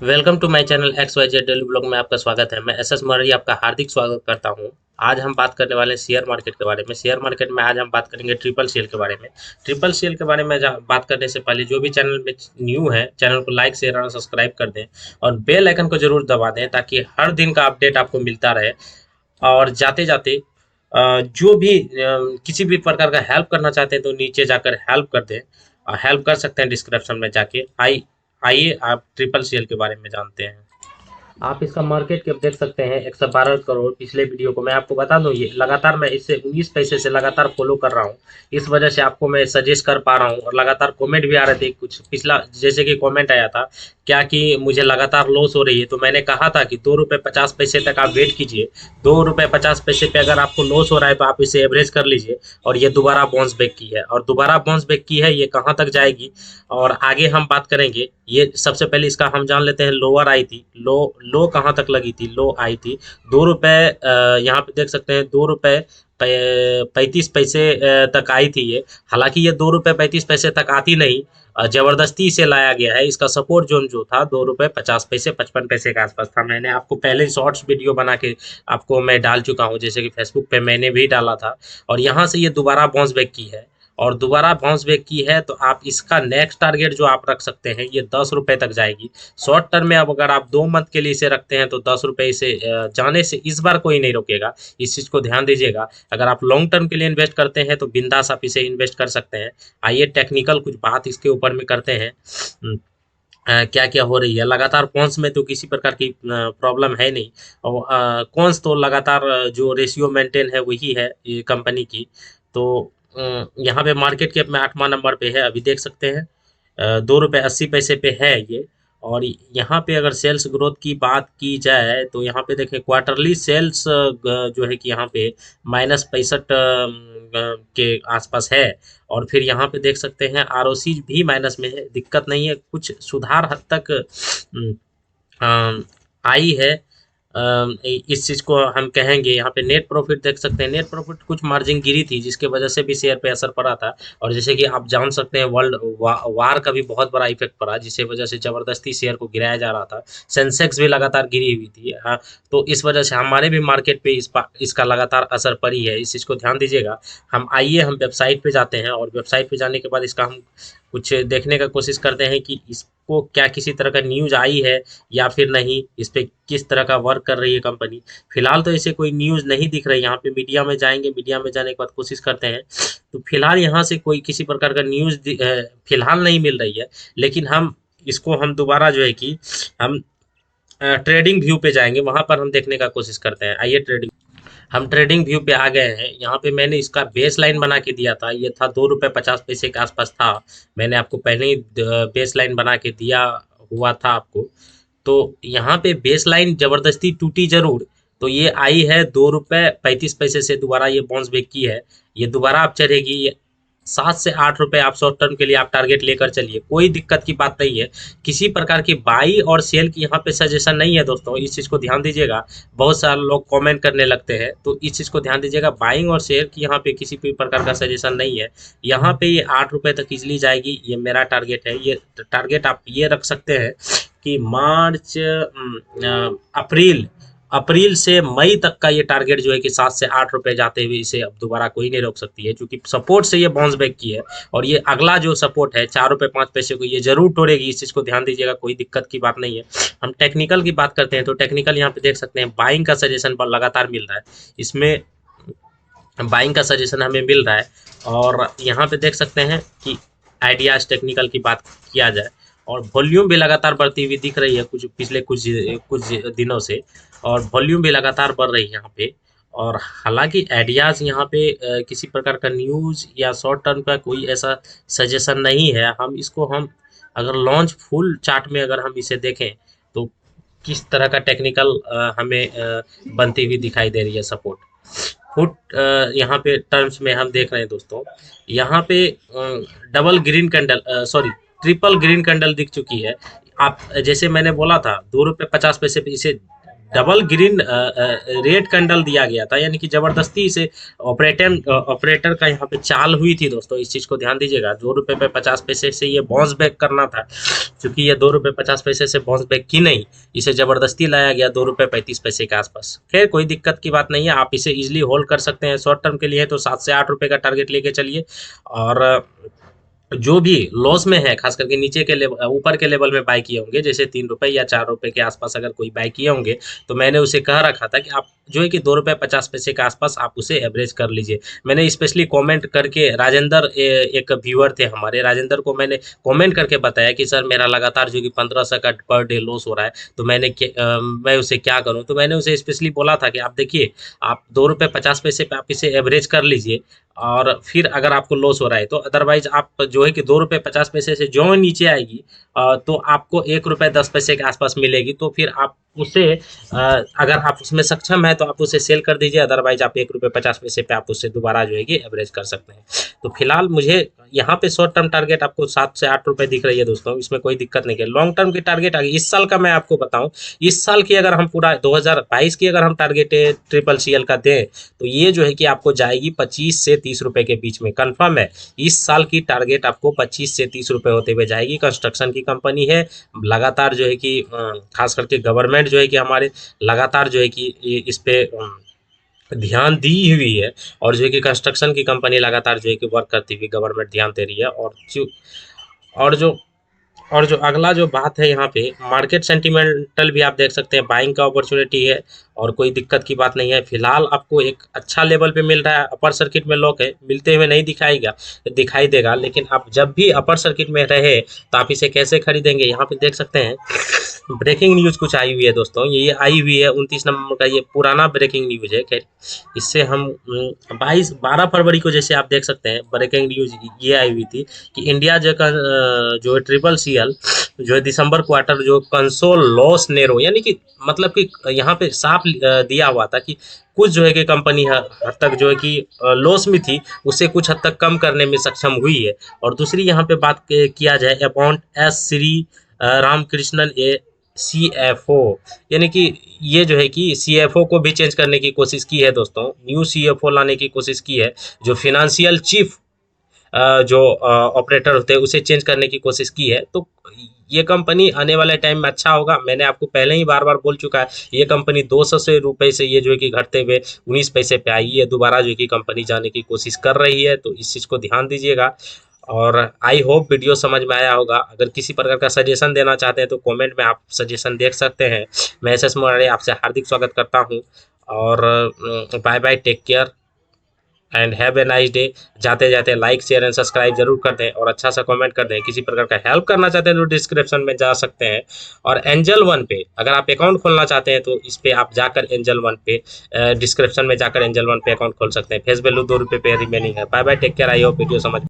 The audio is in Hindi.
Welcome to my channel X Y Z daily blog में आपका स्वागत है। मैं एस एस मौर्य आपका हार्दिक स्वागत करता हूं। आज हम बात करने वाले हैं शेयर मार्केट के बारे में। शेयर मार्केट में आज हम बात करेंगे ट्रिपल सीएल के बारे में। ट्रिपल सीएल के बारे में बात करने से पहले जो भी चैनल में न्यू है, चैनल को लाइक शेयर और सब्सक्राइब कर दें और बेल आइकन को जरूर दबा दें ताकि हर दिन का अपडेट आपको मिलता रहे। और जाते जाते जो भी किसी भी प्रकार का हेल्प करना चाहते हैं तो नीचे जाकर हेल्प कर दें। हेल्प कर सकते हैं डिस्क्रिप्शन में जाके। आइए आप ट्रिपल सीएल के बारे में जानते हैं। आप इसका मार्केट कैप देख सकते हैं 112 करोड़। पिछले वीडियो को मैं आपको बता दूं, ये लगातार मैं इससे 19 पैसे से लगातार फॉलो कर रहा हूं। इस वजह से आपको मैं सजेस्ट कर पा रहा हूं और लगातार कमेंट भी आ रहे थे कुछ पिछला, जैसे कि कमेंट आया था क्या कि मुझे लगातार लॉस हो रही है, तो मैंने कहा था कि 2 रुपये 50 पैसे तक आप वेट कीजिए। 2 रुपये 50 पैसे पे अगर आपको लॉस हो रहा है तो आप इसे एवरेज कर लीजिए। और ये दोबारा बाउंस बैक की है और दोबारा बाउंस बैक की है, ये कहाँ तक जाएगी और आगे हम बात करेंगे। ये सबसे पहले इसका हम जान लेते हैं। लोअर आई थी, लो लो कहाँ तक लगी थी, लो आई थी 2 रुपये। यहाँ पे देख सकते हैं 2 रुपये 35 पैसे तक आई थी ये। हालांकि ये 2 रुपये 35 पैसे तक आती नहीं, जबरदस्ती इसे लाया गया है। इसका सपोर्ट जोन जो था 2 रुपये 50 पैसे 55 पैसे के आसपास था। मैंने आपको पहले शॉर्ट्स वीडियो बना के आपको मैं डाल चुका हूँ, जैसे कि फेसबुक पे मैंने भी डाला था। और यहाँ से ये दोबारा बाउंस बैक की है और दोबारा बाउंस बैक की है, तो आप इसका नेक्स्ट टारगेट जो आप रख सकते हैं ये 10 रुपये तक जाएगी। शॉर्ट टर्म में अब अगर आप 2 मंथ के लिए इसे रखते हैं तो 10 रुपये से जाने से इस बार कोई नहीं रोकेगा। इस चीज़ को ध्यान दीजिएगा। अगर आप लॉन्ग टर्म के लिए इन्वेस्ट करते हैं तो बिंदास आप इसे इन्वेस्ट कर सकते हैं। आइए टेक्निकल कुछ बात इसके ऊपर में करते हैं। क्या क्या हो रही है लगातार। कॉन्स में तो किसी प्रकार की प्रॉब्लम है नहीं। और कॉन्स तो लगातार जो रेशियो मेंटेन है वही है ये कंपनी की। तो यहाँ पे मार्केट कैप में 8वां नंबर पे है, अभी देख सकते हैं। 2 रुपये 80 पैसे पे है ये। और यहाँ पे अगर सेल्स ग्रोथ की बात की जाए तो यहाँ पे देखें क्वार्टरली सेल्स जो है कि यहाँ पे -65 के आसपास है। और फिर यहाँ पे देख सकते हैं आरओसी भी माइनस में है, दिक्कत नहीं है, कुछ सुधार हद तक आई है। इस चीज़ को हम कहेंगे। यहाँ पे नेट प्रॉफिट देख सकते हैं, नेट प्रॉफिट कुछ मार्जिन गिरी थी जिसके वजह से भी शेयर पे असर पड़ा था। और जैसे कि आप जान सकते हैं वर्ल्ड वार का भी बहुत बड़ा इफेक्ट पड़ा जिससे वजह से जबरदस्ती शेयर को गिराया जा रहा था। सेंसेक्स भी लगातार गिरी हुई थी। हाँ, तो इस वजह से हमारे भी मार्केट पे इसका लगातार असर पड़ी है। इस चीज़ को ध्यान दीजिएगा। हम वेबसाइट पे जाते हैं और वेबसाइट पे जाने के बाद इसका हम कुछ देखने का कोशिश करते हैं कि इसको क्या किसी तरह का न्यूज़ आई है या फिर नहीं, इस पे किस तरह का वर्क कर रही है कंपनी। फिलहाल तो इसे कोई न्यूज़ नहीं दिख रही। यहाँ पे मीडिया में जाएंगे, मीडिया में जाने के बाद कोशिश करते हैं तो फिलहाल यहाँ से कोई किसी प्रकार का न्यूज़ फिलहाल नहीं मिल रही है। लेकिन हम दोबारा जो है कि हम ट्रेडिंग व्यू पे जाएंगे, वहां पर हम देखने का कोशिश करते हैं। आइए हम ट्रेडिंग व्यू पे आ गए हैं। यहाँ पे मैंने इसका बेस लाइन बना के दिया था, ये था 2 रुपये 50 पैसे के आसपास था। मैंने आपको पहले ही बेस लाइन बना के दिया हुआ था आपको। तो यहाँ पे बेस लाइन जबरदस्ती टूटी जरूर, तो ये आई है 2 रुपये 35 पैसे से दोबारा ये बाउंस बैक की है। ये दोबारा आप चढ़ेगी। ये 7 से 8 रुपये आप शॉर्ट टर्म के लिए आप टारगेट लेकर चलिए, कोई दिक्कत की बात नहीं है। किसी प्रकार की बाई और सेल की यहाँ पे सजेशन नहीं है दोस्तों, इस चीज़ को ध्यान दीजिएगा। बहुत सारे लोग कमेंट करने लगते हैं तो इस चीज़ को ध्यान दीजिएगा। बाइंग और शेयर की यहाँ पे किसी भी प्रकार का सजेशन नहीं है। यहाँ पे ये 8 रुपये तक इजली जाएगी, ये मेरा टारगेट है। ये टारगेट आप ये रख सकते हैं कि मार्च अप्रैल अप्रैल से मई तक का ये टारगेट जो है कि 7 से 8 रुपए जाते हुए इसे अब दोबारा कोई नहीं रोक सकती है, क्योंकि सपोर्ट से ये बाउंस बैक की है। और ये अगला जो सपोर्ट है 4 रुपये 5 पैसे को ये जरूर तोड़ेगी, इस चीज़ को ध्यान दीजिएगा, कोई दिक्कत की बात नहीं है। हम टेक्निकल की बात करते हैं तो टेक्निकल यहाँ पे देख सकते हैं बाइंग का सजेशन लगातार मिल रहा है। इसमें बाइंग का सजेशन हमें मिल रहा है। और यहाँ पे देख सकते हैं कि आइडियाज टेक्निकल की बात किया जाए और वॉल्यूम भी लगातार बढ़ती हुई दिख रही है कुछ पिछले कुछ दिनों से। और वॉल्यूम भी लगातार बढ़ रही है यहाँ पे। और हालांकि आइडियाज यहाँ पे किसी प्रकार का न्यूज़ या शॉर्ट टर्म का कोई ऐसा सजेशन नहीं है। हम अगर लॉन्च फुल चार्ट में अगर हम इसे देखें तो किस तरह का टेक्निकल हमें बनती हुई दिखाई दे रही है सपोर्ट। फुट यहाँ पे टर्म्स में हम देख रहे हैं दोस्तों, यहाँ पे double green candle, sorry triple green candle दिख चुकी है। आप जैसे मैंने बोला था 2 रुपये 50 पैसे पे इसे डबल ग्रीन रेड कैंडल दिया गया था, यानी कि ज़बरदस्ती इसे ऑपरेटर का यहाँ पे चाल हुई थी दोस्तों। इस चीज़ को ध्यान दीजिएगा। 2 रुपये पे 50 पैसे से ये बाउंस बैक करना था, क्योंकि ये 2 रुपये 50 पैसे से बाउंस बैक की नहीं, इसे ज़बरदस्ती लाया गया 2 रुपये 35 पैसे के आसपास। खैर कोई दिक्कत की बात नहीं है, आप इसे ईजिली होल्ड कर सकते हैं। शॉर्ट टर्म के लिए तो 7 से 8 रुपये का टारगेट लेके चलिए, और जो भी लॉस में है, खास करके नीचे के लेवल, ऊपर के लेवल में बाय किए होंगे, जैसे 3 रुपये या 4 रुपये के आसपास अगर कोई बाय किए होंगे, तो मैंने उसे कह रखा था कि आप जो है कि 2 रुपये 50 पैसे के आसपास आप उसे एवरेज कर लीजिए। मैंने स्पेशली कमेंट करके राजेंद्र, एक व्यूअर थे हमारे, राजेंद्र को मैंने कमेंट करके बताया कि सर मेरा लगातार जो कि 1500 का पर डे लॉस हो रहा है, तो मैं उसे क्या करूं। तो मैंने उसे स्पेशली बोला था कि आप देखिए, आप 2 रुपये 50 पैसे पे आप इसे एवरेज कर लीजिए, और फिर अगर आपको लॉस हो रहा है तो अदरवाइज आप जो है कि 2 रुपये 50 पैसे से जो नीचे आएगी, तो आपको 1 रुपये 10 पैसे के आसपास मिलेगी। तो फिर आप उसे, अगर आप उसमें सक्षम है तो आप उसे सेल कर दीजिए, अदरवाइज आप 1 रुपये 50 पैसे पे आप उससे दोबारा जो है कि एवरेज कर सकते हैं। तो फिलहाल मुझे यहाँ पे शॉर्ट टर्म टारगेट आपको 7 से 8 रुपये दिख रही है दोस्तों, इसमें कोई दिक्कत नहीं है। लॉन्ग टर्म की टारगेट आगे इस साल का मैं आपको बताऊं, इस साल की अगर हम पूरा 2022 की अगर हम टारगेट ट्रिपल सीएल का दें, तो ये जो है कि आपको जाएगी 25 से 30 रुपये के बीच में, कंफर्म है। इस साल की टारगेट आपको 25 से 30 रुपये होते हुए जाएगी। कंस्ट्रक्शन की कंपनी है, लगातार जो है कि खास करके गवर्नमेंट जो है कि हमारे लगातार जो है कि इस पे ध्यान दी हुई है, और जो है कि कंस्ट्रक्शन की कंपनी लगातार जो है कि वर्क करती हुई गवर्नमेंट ध्यान दे रही है। और जो और जो अगला जो बात है यहाँ पे, मार्केट सेंटिमेंटल भी आप देख सकते हैं, बाइंग का अपॉर्चुनिटी है, और कोई दिक्कत की बात नहीं है। फिलहाल आपको एक अच्छा लेवल पे मिल रहा है, अपर सर्किट में लॉक है, मिलते हुए नहीं दिखाई देगा, लेकिन आप जब भी अपर सर्किट में रहे तो आप इसे कैसे खरीदेंगे, यहाँ पे देख सकते हैं। ब्रेकिंग न्यूज़ कुछ आई हुई है दोस्तों, ये आई हुई है 29 नवंबर का, ये पुराना ब्रेकिंग न्यूज़ है। खैर इससे हम 12 फरवरी को जैसे आप देख सकते हैं, ब्रेकिंग न्यूज़ ये आई हुई थी कि इंडिया जो ट्रिपल सीएल जो है दिसंबर क्वार्टर जो कंसोल लॉस नेरो, यानी कि मतलब कि यहाँ पे साफ दिया हुआ था कि कुछ जो है कि कंपनी हद तक जो है कि लॉस में थी, उसे कुछ हद तक कम करने में सक्षम हुई है। और दूसरी यहाँ पे बात किया जाए अपॉइंट एस श्री रामकृष्णन ए CFO, यानी कि ये जो है कि CFO को भी चेंज करने की कोशिश की है दोस्तों, न्यू CFO लाने की कोशिश की है, जो फिनेंशियल चीफ जो ऑपरेटर होते हैं उसे चेंज करने की कोशिश की है। तो ये कंपनी आने वाले टाइम में अच्छा होगा। मैंने आपको पहले ही बार बार बोल चुका है, ये कंपनी 200 रुपये से ये जो है कि घटते हुए 19 पैसे पे आई है, दोबारा जो है कि कंपनी जाने की कोशिश कर रही है, तो इस चीज़ को ध्यान दीजिएगा। और आई होप वीडियो समझ में आया होगा। अगर किसी प्रकार का सजेशन देना चाहते हैं तो कमेंट में आप सजेशन देख सकते हैं। मैं SS मोरारे आपसे हार्दिक स्वागत करता हूं, और bye bye, take care and have a nice day. जाते जाते लाइक शेयर एंड सब्सक्राइब जरूर कर दें, और अच्छा सा कमेंट कर दें। किसी प्रकार का हेल्प करना चाहते हैं तो डिस्क्रिप्शन में जा सकते हैं। और एंजल वन पे अगर आप अकाउंट खोलना चाहते हैं तो इस पे आप जाकर एंजल वन पे डिस्क्रिप्शन में जाकर एंजल वन पे अकाउंट खोल सकते हैं। फेस वैल्यू 2 रुपये पे रिमेनिंग है। Bye bye, take care. I hope video समझ